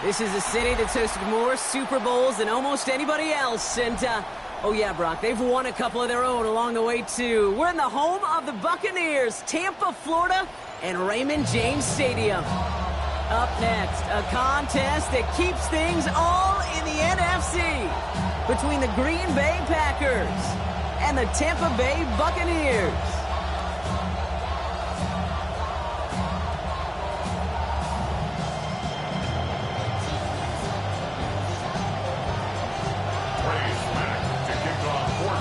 This is a city that's hosted more Super Bowls than almost anybody else. And, oh yeah, Brock, they've won a couple of their own along the way, too. We're in the home of the Buccaneers, Tampa, Florida, and Raymond James Stadium. Up next, a contest that keeps things all in the NFC between the Green Bay Packers and the Tampa Bay Buccaneers.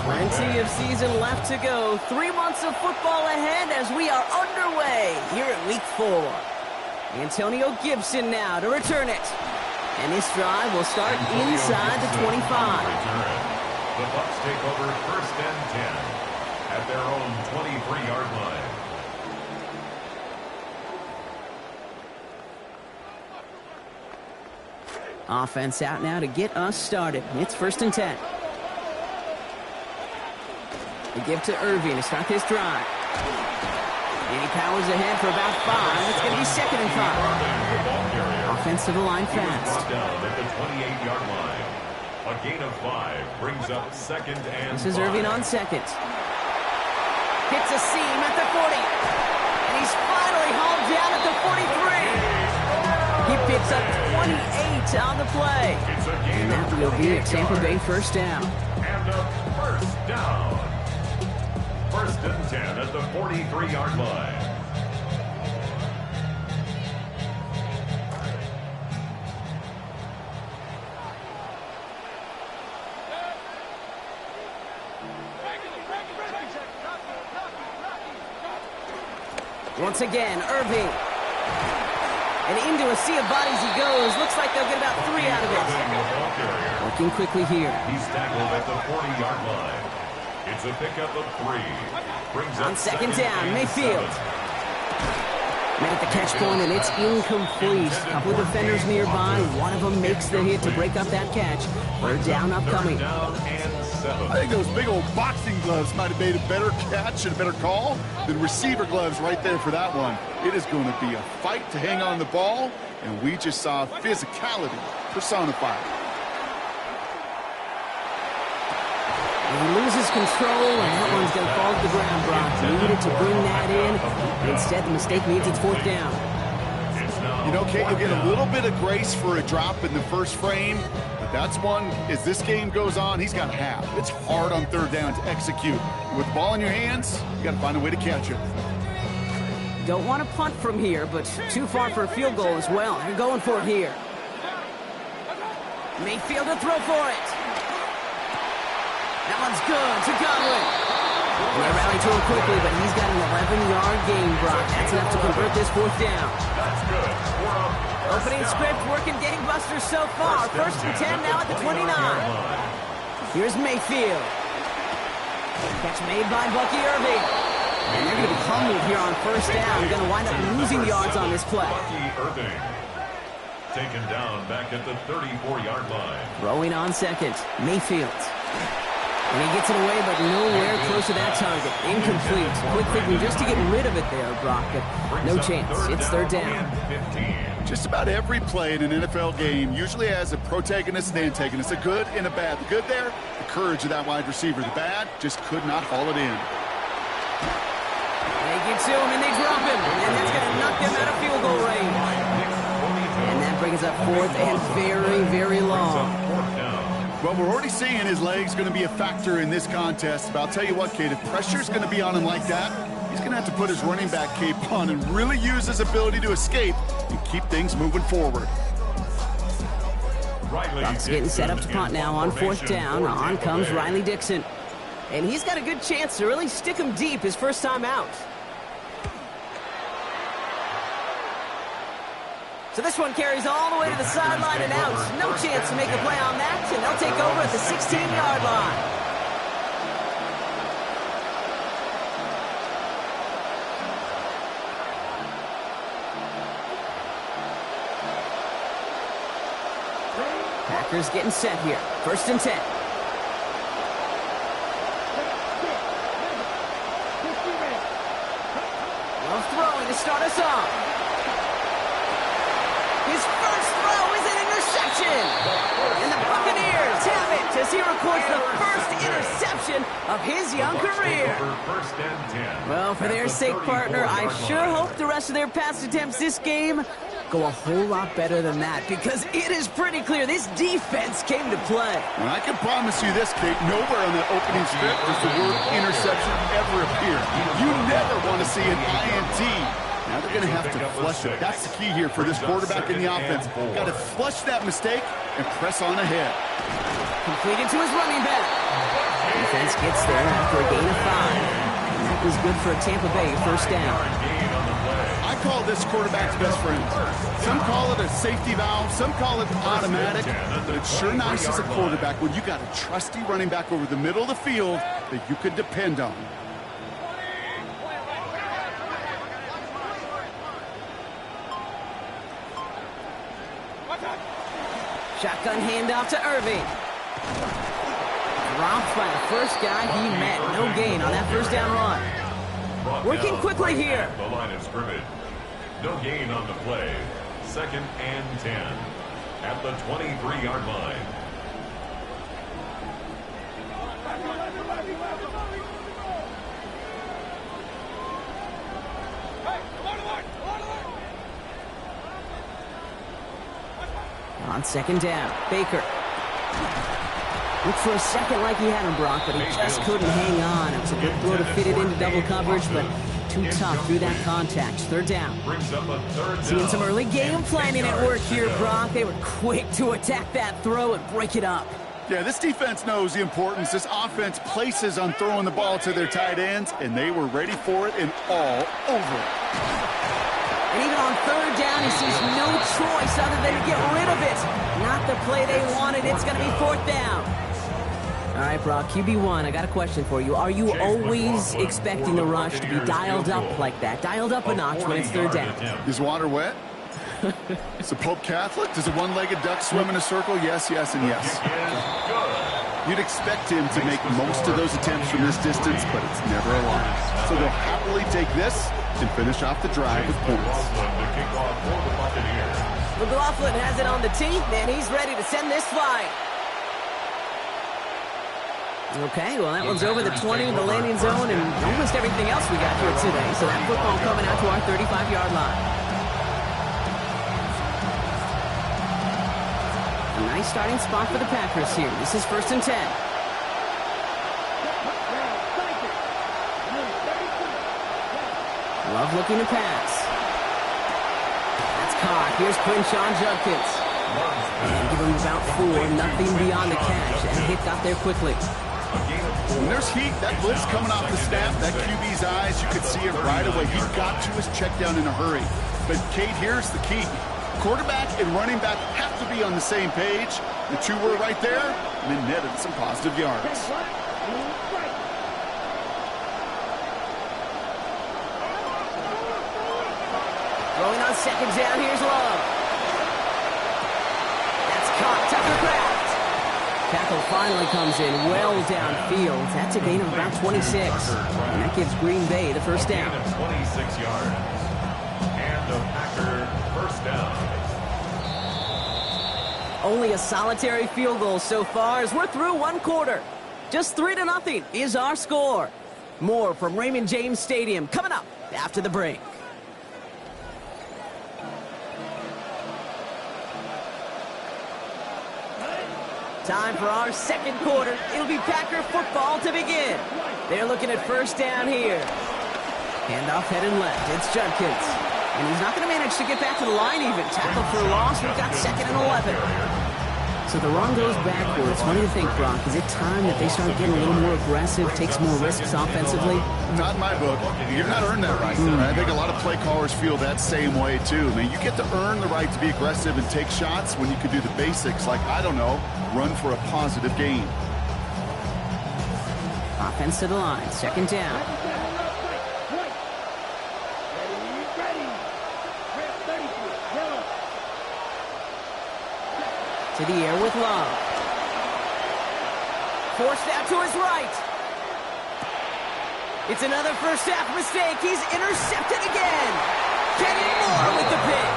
Plenty of season left to go. 3 months of football ahead as we are underway here at Week 4. Antonio Gibson now to return it. And this drive will start inside the 25. The Bucs take over 1st and 10 at their own 23-yard line. Offense out now to get us started. It's 1st and 10. We give to Irving to start this drive. And he powers ahead for about 5. It's going to be 2nd and 5. Offense to the line fast. Down at the 28-yard line. A gain of 5 brings up 2nd and 5. This is Irving on 2nd. Hits a seam at the 40. And he's finally hauled down at the 43. He picks up 28 on the play. And that will be a Tampa Bay 1st down. And a 1st down. 1st and 10 at the 43-yard line. Once again, Irving. And into a sea of bodies he goes. Looks like they'll get about 3 out of it. Working quickly here. He's tackled at the 40-yard line. It's a pickup of 3. Brings on 2nd down, Mayfield. Made at the catch point, and it's incomplete. A couple of defenders nearby. One of them makes the hit to break up that catch. 3rd down upcoming. 3rd down and 7. I think those big old boxing gloves might have made a better catch and a better call than receiver gloves right there for that one. It is going to be a fight to hang on the ball, and we just saw physicality personified. He loses control, and that one's going to fall to the ground, Brock. Needed to bring that in. Instead, the mistake means it's 4th down. You know, Kate, you'll get a little bit of grace for a drop in the first frame, but that's one, as this game goes on, he's got to have. It's hard on 3rd down to execute. With the ball in your hands, you got to find a way to catch it. Don't want to punt from here, but too far for a field goal as well. You're going for it here. Mayfield to throw for it. That one's good to Godwin. And they rally to him quickly, but he's got an 11-yard gain, Brock. That's enough to convert this 4th down. That's good. Opening script working gangbusters so far. 1st and 10 now at the 29. Here's Mayfield. Catch made by Bucky Irving. And they're going to be humbled here on 1st down. Going to wind up losing yards on this play. Bucky Irving. Taken down back at the 34-yard line. Throwing on 2nd. Mayfield. And he gets it away, but nowhere close to that target. Incomplete. Quick thinking just to get rid of it there, Brock, but no chance. It's 3rd down. Just about every play in an NFL game usually has a protagonist and antagonist, a good and a bad. The good there, the courage of that wide receiver. The bad, just could not haul it in. They get to him, and they drop him, and that's going to knock them out of field goal range. And that brings up 4th and very, very long. Well, we're already seeing his legs going to be a factor in this contest. But I'll tell you what, Kate, if pressure's going to be on him like that, he's going to have to put his running back cape on and really use his ability to escape and keep things moving forward. Bucks getting set up to punt now on 4th down. On comes Riley Dixon. And he's got a good chance to really stick him deep his first time out. So this one carries all the way to the sideline and out. No chance to make a play on that, and they'll take over at the 16-yard line. Packers getting set here. 1st and 10. Love throwing to start us off. His first throw is an interception. as he records the first interception of his young career. Well, for their sake, partner, I sure hope the rest of their pass attempts this game go a whole lot better than that, because it is pretty clear this defense came to play. And I can promise you this, Kate, nowhere on that opening script does the word interception ever appear. You never want to see an INT. Now they're going to have to flush it. That's the key here for this quarterback in the offense. Got to flush that mistake and press on ahead. Completed to his running back. Defense gets there after a gain of 5. And that was good for a Tampa Bay first down. I call this quarterback's best friend. Some call it a safety valve, some call it automatic, but it's sure nice as a quarterback when you got a trusty running back over the middle of the field that you can depend on. Shotgun handoff to Irving. Dropped by the first guy he met. No gain on that first down run. Working quickly here. The line of scrimmage. No gain on the play. 2nd and 10 at the 23-yard line. On 2nd down, Baker. Looked for a second like he had him, Brock, but he just couldn't hang on. It was a good throw to fit it into double coverage, but too tough through that contact. 3rd down. Seeing some early game planning at work here, Brock. They were quick to attack that throw and break it up. Yeah, this defense knows the importance this offense places on throwing the ball to their tight ends, and they were ready for it and all over it. And even on 3rd down, he sees no choice other than to get rid of it. Not the play they wanted. It's going to be 4th down. All right, Brock, QB1, I got a question for you. Are you always expecting the rush to be dialed up like that? Dialed up a notch when it's 3rd down? Is water wet? Is the Pope Catholic? Does a one-legged duck swim in a circle? Yes, yes, and yes. You'd expect him to make most of those attempts from this distance, but it's never a lot. So they'll happily take this and finish off the drive with points. McLaughlin has it on the tee, and he's ready to send this flying. Okay, well, that one's over the 20 in the landing zone and almost everything else we got here today. So that football coming out to our 35-yard line. A nice starting spot for the Packers here. This is 1st and 10. Love looking to pass. That's caught. Here's Quinshawn Judkins. And give him about 4, nothing beyond the catch. And hit got there quickly. When there's heat, that blitz coming off the snap, that QB's eyes, you could see it right away. He got to his check down in a hurry. But, Kate, here's the key. Quarterback and running back have to be on the same page. The two were right there, and then netted some positive yards. Throwing on 2nd down, here's Love. That's caught, Tucker Craft. Tackle finally comes in well downfield. That's a gain of about 26. And that gives Green Bay the first down. 26 yards. And the Packer first down. Only a solitary field goal so far as we're through 1 quarter. Just 3-0 is our score. More from Raymond James Stadium coming up after the break. Time for our 2nd quarter. It'll be Packer football to begin. They're looking at 1st down here. Handoff headed left. It's Judkins. And he's not going to manage to get back to the line even. Tackle for a loss. We've got 2nd and 11. So the run goes backwards. What do you think, Brock? Is it time that they start getting a little more aggressive, take some more risks offensively? Not in my book. You're not earned that right. I think a lot of play callers feel that same way, too. I mean, you get to earn the right to be aggressive and take shots when you can do the basics, like, I don't know, run for a positive gain. Offense to the line. 2nd down. To the air with Love. Forced out to his right. It's another first half mistake. He's intercepted again. Kenny Moore with the pick.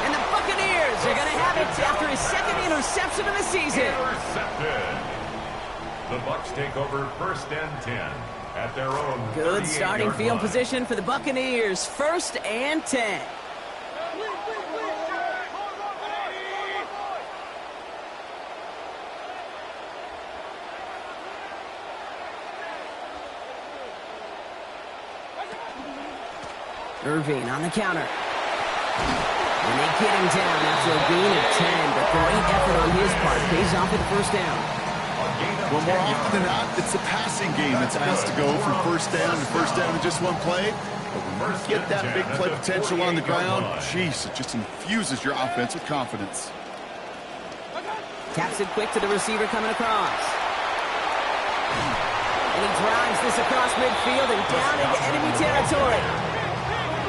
And the Buccaneers are going to have it after his 2nd interception of the season. Intercepted. The Bucs take over 1st and 10 at their own. Good starting field position for the Buccaneers. 1st and 10. Irving on the counter. And they get him down after a gain of 10, but great effort on his part. Pays off with the 1st down. Well, more often than not, it's the passing game that's asked to go from 1st down to 1st down in just one play. But when you get that big play potential on the ground, jeez, it just infuses your offense with confidence. Taps it quick to the receiver coming across. And he drives this across midfield and down into enemy territory.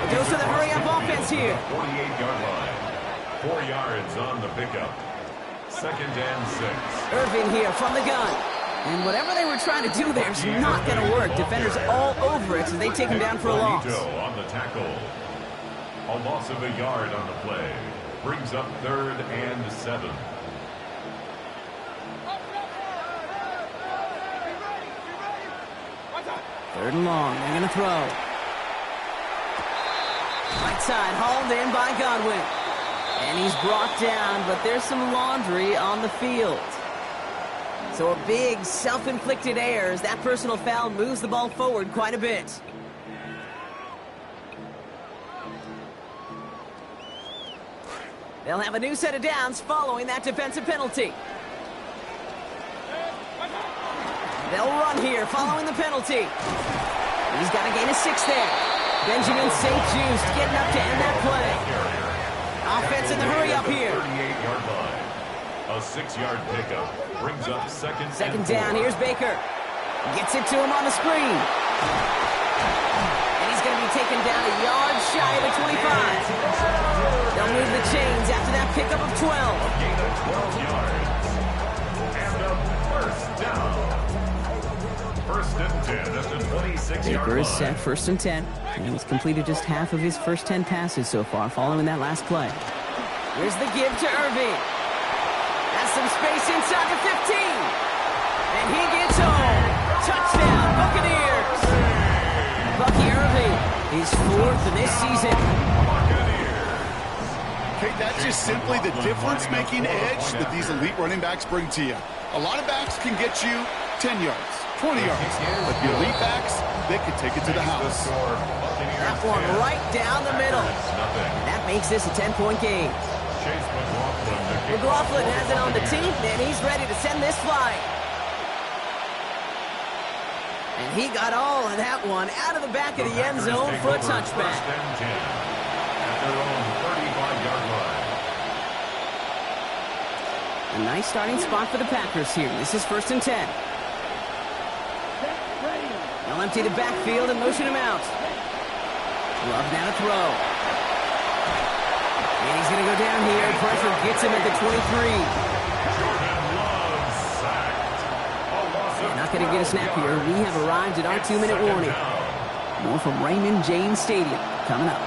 It goes to the hurry-up offense here. 48-yard line. 4 yards on the pickup. 2nd and 6. Irving here from the gun. And whatever they were trying to do there is not going to work. Defenders all over it, so they take him down for a loss. On the tackle. A loss of a yard on the play. Brings up 3rd and 7. Third and long. They're going to throw. Right side, hauled in by Godwin. And he's brought down, but there's some laundry on the field. So a big self-inflicted error as that personal foul moves the ball forward quite a bit. They'll have a new set of downs following that defensive penalty. They'll run here following the penalty. He's got a gain of 6 there. Benjamin St. Just getting up to end that play. Offense in the hurry-up here. 38-yard line. A 6-yard pickup. Brings up 2nd Second down. Here's Baker. Gets it to him on the screen. And he's going to be taken down a yard shy of the 25. They'll move the chains after that pickup of 12. A gain of 12 yards. And a 1st down. 1st and 10 at the 26-yard line. Baker is set 1st and 10. And he's completed just half of his first 10 passes so far following that last play. Here's the give to Irving. Has some space inside the 15. And he gets home. Touchdown, Buccaneers. Bucky Irving is 4th in this season. Okay, that's just simply the difference-making edge that these elite running backs bring to you. A lot of backs can get you 10 yards, 20 yards. But the elite backs, they can take it to the house. That one right down the middle. That makes this a 10-point game. McLaughlin has it on the tee, and he's ready to send this flying. And he got all of that one out of the back of the end zone for a touchback. At their own 35-yard line. A nice starting spot for the Packers here. This is 1st and 10. They'll empty the backfield and motion him out. Love now to throw. And he's going to go down here. Pressure gets him at the 23. Not going to get a snap here. We have arrived at our 2-minute warning. More from Raymond James Stadium coming up.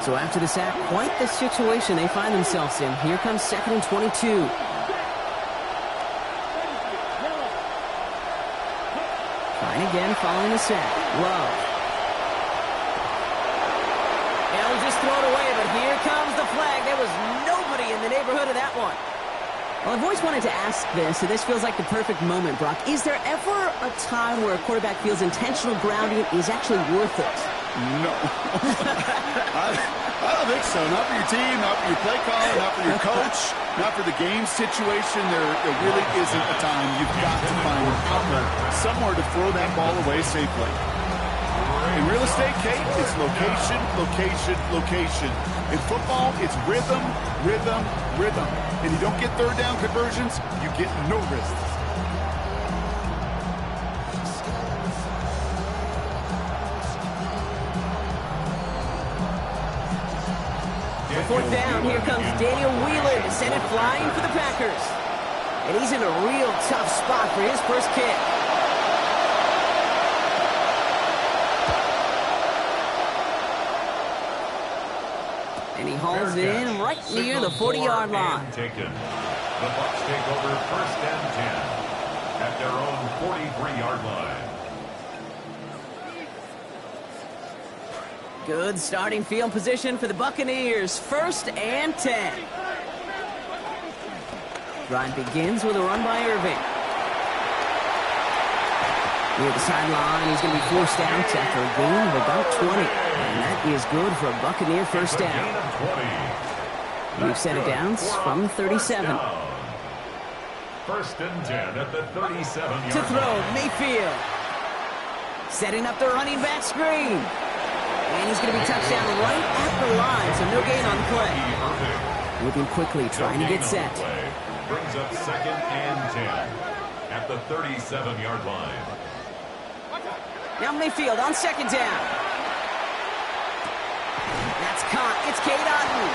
So after the sack, quite the situation they find themselves in. Here comes 2nd and 22. Trying again following the sack. Love. They'll just throw it away, but here comes the flag. There was nobody in the neighborhood of that one. Well, I've always wanted to ask this, and this feels like the perfect moment, Brock. Is there ever a time where a quarterback feels intentional grounding is actually worth it? No. I don't think so. Not for your team, not for your play caller, not for your coach, not for the game situation. There really isn't a time. You've got to find an outlet, somewhere to throw that ball away safely. In real estate, Kate, it's location, location, location. In football, it's rhythm, rhythm, rhythm. And you don't get third down conversions, you get no risks. For 4th down, here comes Daniel Whelan to send it flying for the Packers. And he's in a real tough spot for his first kick. And he hauls it in right near the 40-yard line. The Bucs take over 1st and 10 at their own 43-yard line. Good starting field position for the Buccaneers. 1st and 10. Drive begins with a run by Irving. Near the sideline, he's going to be forced out after a gain of about 20. And that is good for a Buccaneer first down. We've set it down from 37. 1st and 10 at the 37-yard to throw, line. Mayfield. Setting up the running back screen. And he's going to be touched down right at the line, so no gain on the play. Moving quickly, trying to get set. Brings up 2nd and 10 at the 37-yard line. Now Mayfield on 2nd down. That's caught. It's Cade Otton.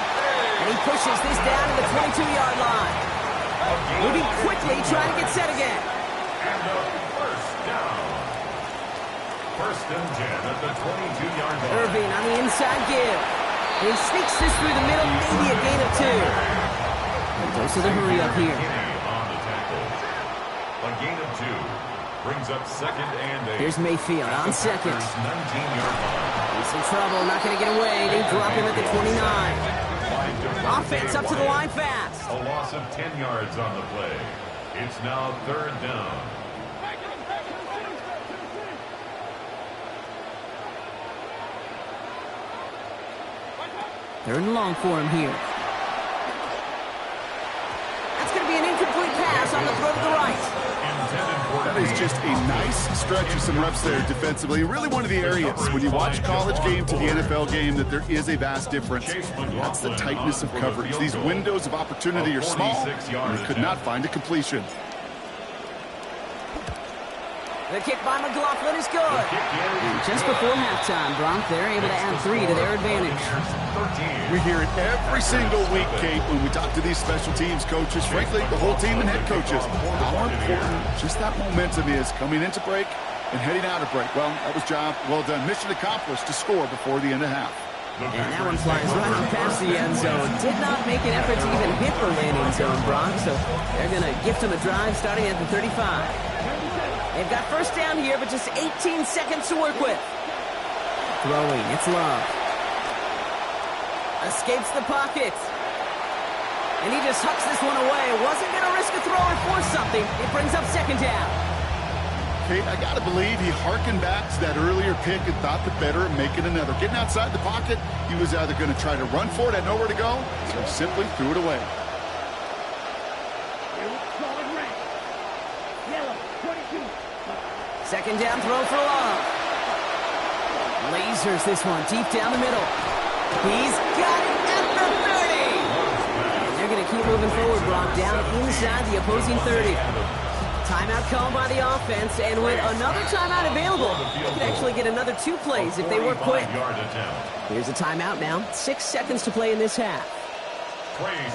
And he pushes this down to the 22-yard line. Moving quickly, trying to get set again. And a first down. 1st and 10 at the 22-yard line. Irving on the inside give. He sneaks this through the middle, maybe a gain of 2. And goes to the hurry up here. On the tackle. A gain of 2 brings up 2nd and 8. Here's Mayfield on 2nd. 19-yard line. He's in trouble, not going to get away. They drop him at the 29. Offense up to the line fast. A loss of 10 yards on the play. It's now 3rd down. Third and long for him here. That's going to be an incomplete pass on the throw to the right. That is just a nice stretch of some reps there defensively. Really one of the areas when you watch a college game to the NFL game that there is a vast difference. That's the tightness of coverage. These windows of opportunity are small, and they could not find a completion. The kick by McLaughlin is good. And just before halftime, Bronc, they're able to add 3 to their advantage. We hear it every single week, Kate, when we talk to these special teams coaches, frankly, the whole team and head coaches, how important just that momentum is coming into break and heading out of break. Well, that was job well done. Mission accomplished to score before the end of half. And that one flies right on past the end zone. Did not make an effort to even hit the landing zone, Bronc, so they're going to gift him a drive starting at the 35. They've got first down here, but just 18 seconds to work with. Throwing, it's Love. Escapes the pocket. And he just hucks this one away. Wasn't going to risk a throw or force something. It brings up 2nd down. Kate, I got to believe he harkened back to that earlier pick and thought the better of making another. Getting outside the pocket, he was either going to try to run for it, had nowhere to go, so he simply threw it away. 2nd down throw for Love. Lasers this one deep down the middle. He's got it at the 30. And they're going to keep moving forward, Bronc, down inside the opposing 30. Timeout called by the offense, and with another timeout available, they could actually get another 2 plays if they work quick. Here's a timeout now. 6 seconds to play in this half.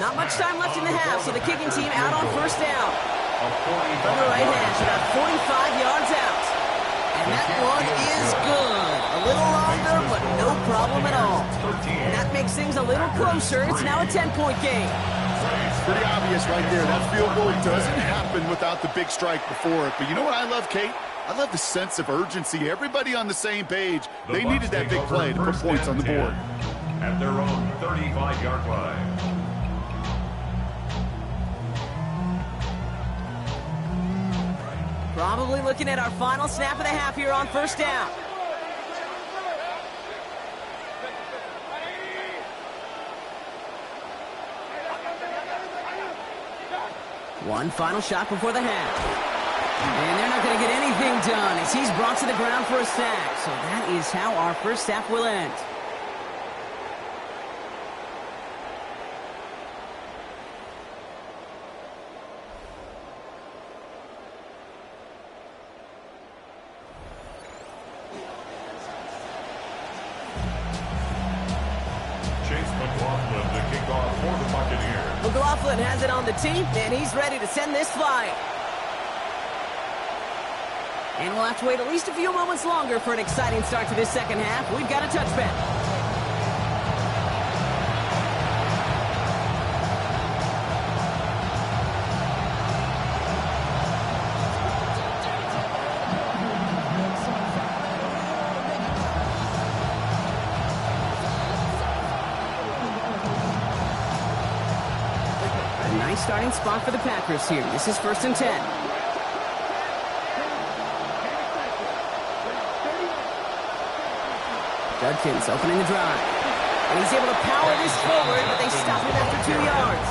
Not much time left in the half, so the kicking team out on first down. From the right hash, about 45 yards out. And that one is good. A little longer, but no problem at all. And that makes things a little closer. It's now a 10-point game. Pretty obvious right there. That field goal doesn't happen without the big strike before it. But you know what I love, Kate? I love the sense of urgency. Everybody on the same page. They needed that big play to put points on the board. At their own 35-yard line. Probably looking at our final snap of the half here on first down. One final shot before the half. And they're not going to get anything done as he's brought to the ground for a sack. So that is how our first half will end. McLaughlin has it on the tee, and he's ready to send this flying. And we'll have to wait at least a few moments longer for an exciting start to this second half. We've got a touchback. Nice starting spot for the Packers here. This is 1st and 10. Judkins opening the drive. And he's able to power this forward, but they stop him after 2 yards.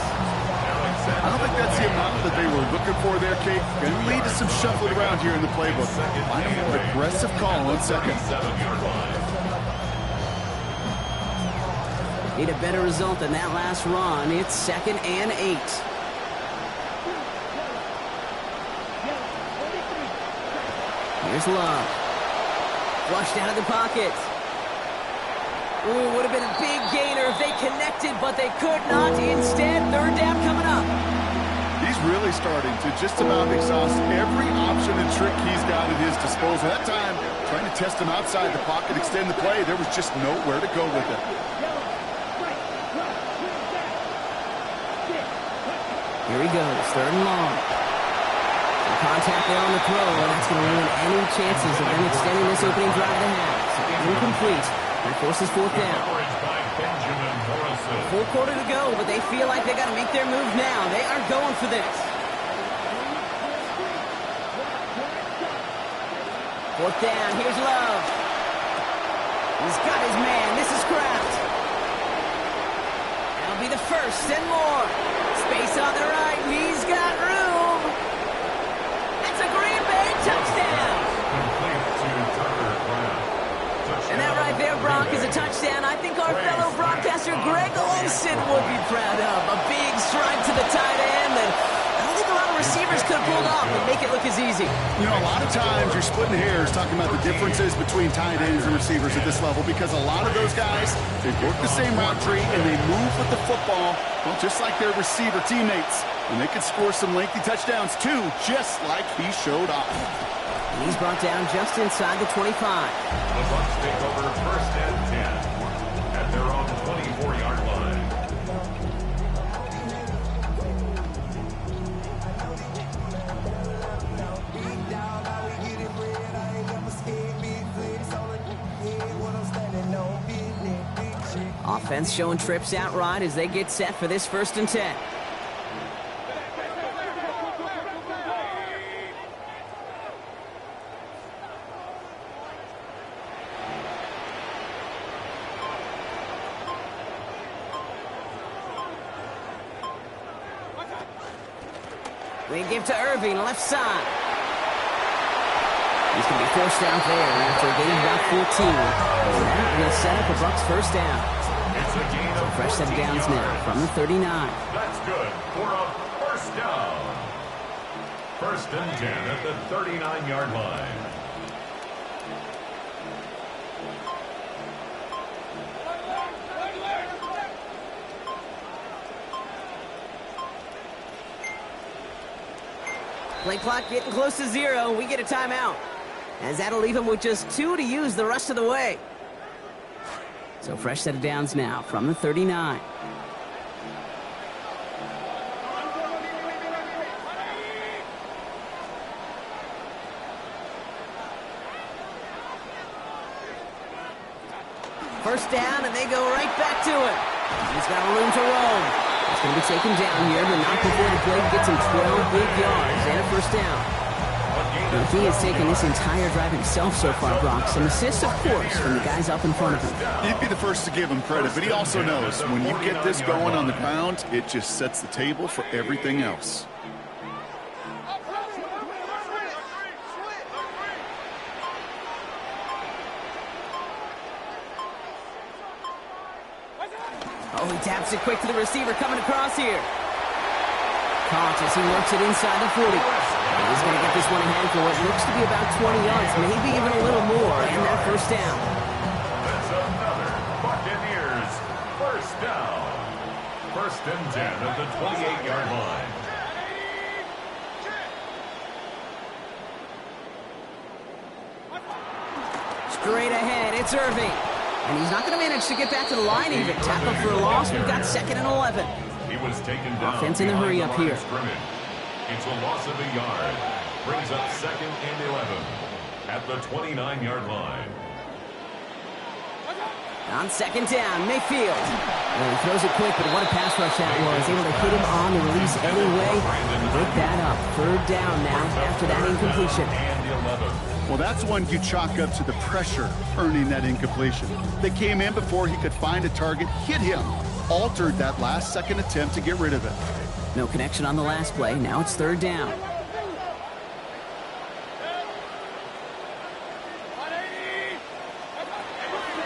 I don't think that's the amount that they were looking for there, Kate. Going to lead to some shuffling around here in the playbook. Find a more aggressive call on 2nd. Need a better result than that last run. It's 2nd and 8. Here's Love. Flushed out of the pocket. Ooh, would have been a big gainer if they connected, but they could not. Instead, 3rd down coming up. He's really starting to just about exhaust every option and trick he's got at his disposal. That time, trying to test him outside the pocket, extend the play, there was just nowhere to go with it. Here he goes, 3rd and long. Some contact there on the throw, and that's going to ruin any chances of them extending this opening drive they have. So incomplete. That forces 4th down. Full quarter to go, but they feel like they got to make their move now. They are going for this. 4th down. Here's Love. He's got his man. This is Kraft. That'll be the 1st and more. Space on the right. He's got room. That's a Green Bay touchdown. And that right there, Brock, is a touchdown I think our fellow broadcaster Greg Olson would be proud of. A big strike to the tight end that I don't think a lot of receivers could have pulled off and make it look as easy. You know, a lot of times you're splitting hairs talking about the differences between tight ends and receivers at this level because a lot of those guys, they work the same route tree and they move with the football, well, just like their receiver teammates. And they could score some lengthy touchdowns too, just like he showed off. And he's brought down just inside the 25. The Bucs take over 1st and 10 at their own 24-yard line. Offense showing trips outright as they get set for this 1st and 10. They give to Irving, left side. He's going to be forced out there after a gain of about 14. And that will set up a Bucs 1st down. It's a gain of Fresh set of downs now from the 39. That's good for a 1st down. 1st and 10 at the 39-yard line. Play clock getting close to 0. We get a timeout, as that'll leave him with just 2 to use the rest of the way. So fresh set of downs now from the 39. First down, and they go right back to it. He's got room to roam. He's going to be taken down here, but not before the play gets him 12 big yards and a 1st down. Now, he has taken this entire drive himself so far, Brock. Some assists, of course, from the guys up in front of him. He'd be the first to give him credit, but he also knows when you get this going on the ground, it just sets the table for everything else. Oh, he taps it quick to the receiver coming across here. Caught as he works it inside the 40. And he's going to get this one ahead for what looks to be about 20 yards, maybe even a little more, and that 1st down. That's another Buccaneers 1st down. 1st and 10 at the 28-yard line. Straight ahead, it's Irving. And he's not going to manage to get back to the line even. Tackle for a loss. We've got 2nd and 11. He was taken down. Offense in a hurry up here. It's a loss of a yard. Brings up 2nd and 11 at the 29-yard line. On second down, Mayfield. Well, he throws it quick, but what a pass rush that was. Able to hit him on the release anyway. Pick that up. Third down now after that incompletion. Well, that's one you chalk up to the pressure earning that incompletion. They came in before he could find a target, hit him, altered that last second attempt to get rid of it. No connection on the last play. Now it's third down.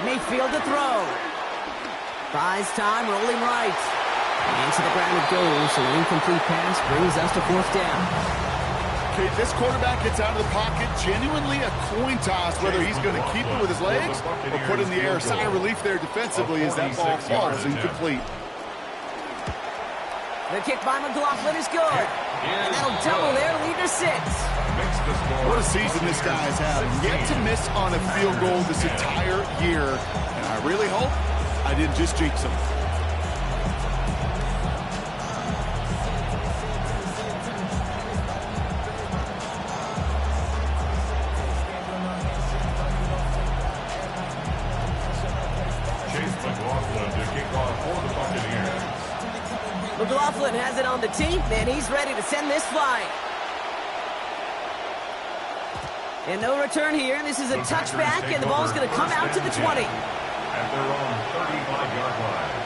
Mayfield to throw. Buys time, rolling right. And to the ground it goes, so an incomplete pass brings us to fourth down. Okay, this quarterback gets out of the pocket, genuinely a coin toss, whether he's going to keep it with his legs or put it in the air. Sigh of relief there defensively as that ball falls incomplete. The kick by McLaughlin is good. And that'll double their lead to 6. What a season this guy has had. Yet to miss on a field goal this entire year. And I really hope I didn't just jinx him. McLaughlin has it on the tee, and he's ready to send this flying. And no return here. This is a touchback, and the ball's going to come out to the 20. At their own 35-yard line.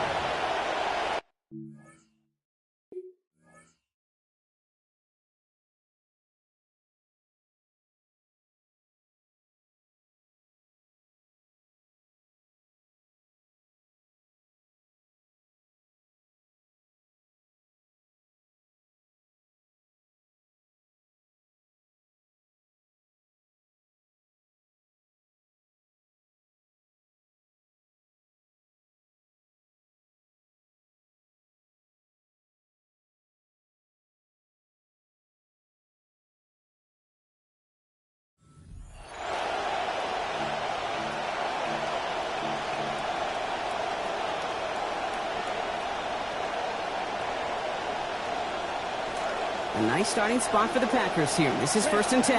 A nice starting spot for the Packers here. This is 1st and 10.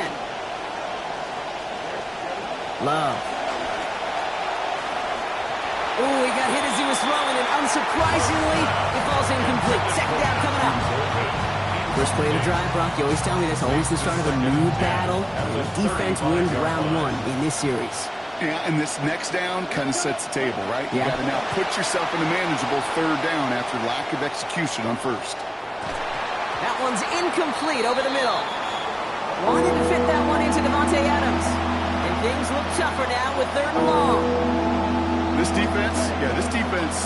Love. Oh, he got hit as he was throwing, and unsurprisingly, it falls incomplete. Second down coming up. First play of the drive, Brock. You always tell me that's always the start of a new battle. And defense wins round 1 in this series. Yeah, and this next down kind of sets the table, right? You Yeah. got to now put yourself in a manageable third down after lack of execution on first. That one's incomplete over the middle. Wanted to fit that one into Devontae Adams. And things look tougher now with 3rd and long. This defense,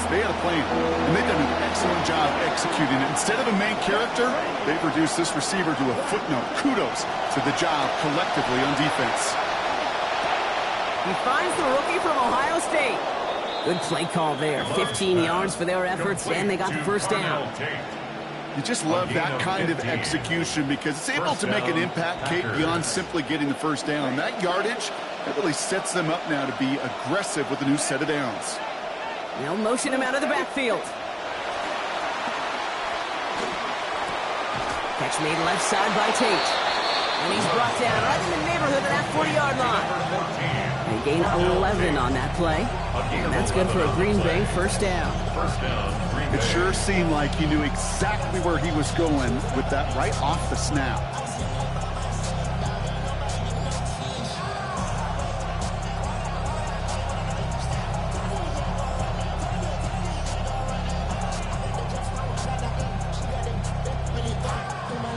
they had a plan. And they've done an excellent job executing it. Instead of a main character, they've reduced this receiver to a footnote. Kudos to the job collectively on defense. He finds the rookie from Ohio State. Good play call there. 15 yards for their efforts, and they got the first down. You just love that kind of execution because it's able to make an impact, Kate, beyond simply getting the first down. That yardage, that really sets them up now to be aggressive with a new set of downs. They'll motion him out of the backfield. Catch made left side by Tate. And he's brought down right in the neighborhood of that 40-yard line. They gain 11 on that play. And that's good for a Green Bay first down. It sure seemed like he knew exactly where he was going with that right off the snap.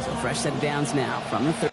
So fresh set of downs now from the 30.